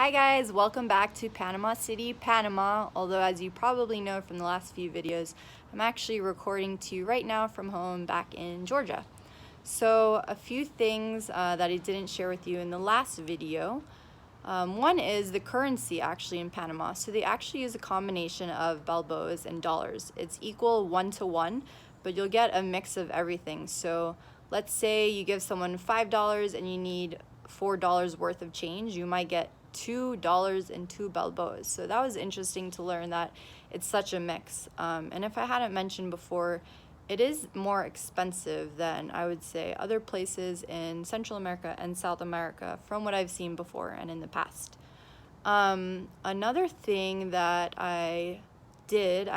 Hi guys, welcome back to Panama City, Panama. Although as you probably know from the last few videos, I'm actually recording to you right now from home back in Georgia. So a few things that I didn't share with you in the last video. One is the currency actually in Panama. So they actually use a combination of balboas and dollars. It's equal 1-to-1, but you'll get a mix of everything. So let's say you give someone $5 and you need $4 worth of change, you might get $2 and 2 balboas. So that was interesting to learn that it's such a mix. And if I hadn't mentioned before, it is more expensive than I would say other places in Central America and South America from what I've seen before and in the past. Another thing that I did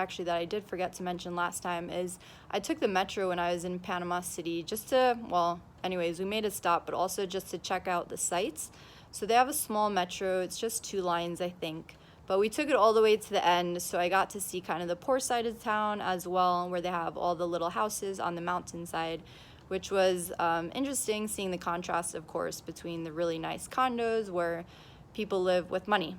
forget to mention last time is I took the metro when I was in Panama City just to, well, anyways, we made a stop, but also just to check out the sights. So they have a small metro, it's just 2 lines, I think. But we took it all the way to the end, so I got to see kind of the poor side of town as well, where they have all the little houses on the mountainside, which was interesting, seeing the contrast, of course, between the really nice condos where people live with money.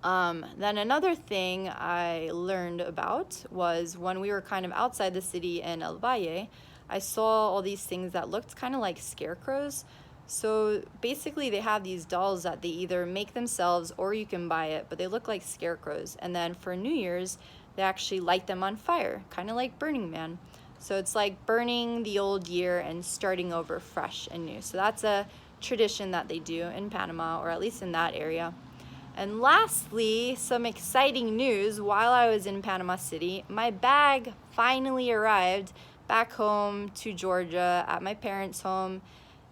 Then another thing I learned about was when we were kind of outside the city in El Valle, I saw all these things that looked kind of like scarecrows. So basically they have these dolls that they either make themselves or you can buy it, but they look like scarecrows. And then for New Year's, they actually light them on fire, kind of like Burning Man. So it's like burning the old year and starting over fresh and new. So that's a tradition that they do in Panama, or at least in that area. And lastly, some exciting news. While I was in Panama City, my bag finally arrived back home to Georgia at my parents' home.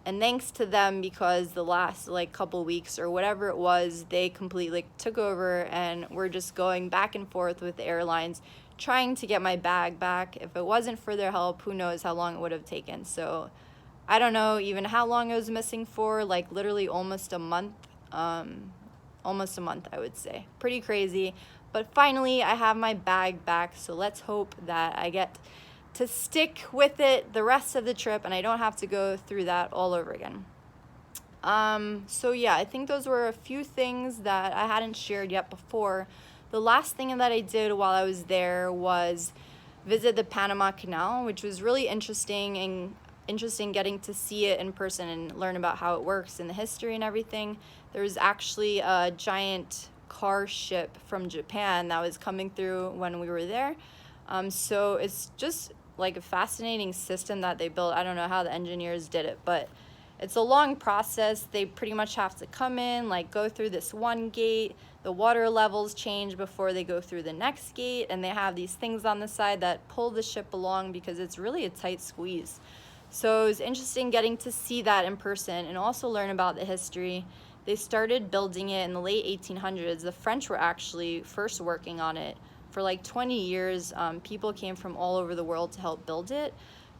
And thanks to them, because the last couple weeks or whatever it was, they completely took over and we're just going back and forth with the airlines trying to get my bag back. If it wasn't for their help, who knows how long it would have taken. So I don't know even how long it was missing for, literally almost a month. Almost a month, I would say. Pretty crazy. But finally, I have my bag back, so let's hope that I get to stick with it the rest of the trip and I don't have to go through that all over again. So yeah, I think those were a few things that I hadn't shared yet before. The last thing that I did while I was there was visit the Panama Canal, which was really interesting getting to see it in person and learn about how it works and the history and everything. There was actually a giant car ship from Japan that was coming through when we were there. So it's just like a fascinating system that they built. I don't know how the engineers did it, but it's a long process. They pretty much have to come in, go through this one gate. The water levels change before they go through the next gate, and they have these things on the side that pull the ship along because it's really a tight squeeze. So it was interesting getting to see that in person and also learn about the history. They started building it in the late 1800s. The French were actually first working on it. For 20 years, people came from all over the world to help build it,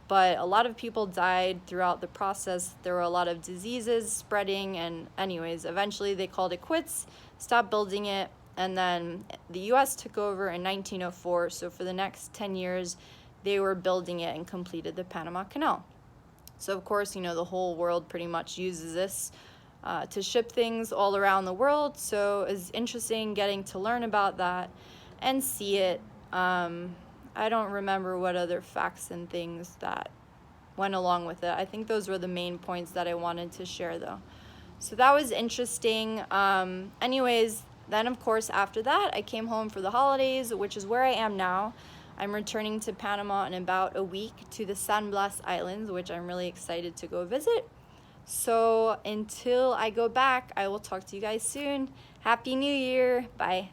but a lot of people died throughout the process. There were a lot of diseases spreading, and anyways, eventually they called it quits, stopped building it, and then the US took over in 1904, so for the next 10 years, they were building it and completed the Panama Canal. So of course, the whole world pretty much uses this to ship things all around the world, so it's interesting getting to learn about that and see it. I don't remember what other facts and things that went along with it. I think those were the main points that I wanted to share though. So that was interesting. Anyways, then of course after that I came home for the holidays, which is where I am now. I'm returning to Panama in about a week to the San Blas Islands, which I'm really excited to go visit. So until I go back, I will talk to you guys soon. Happy New Year. Bye.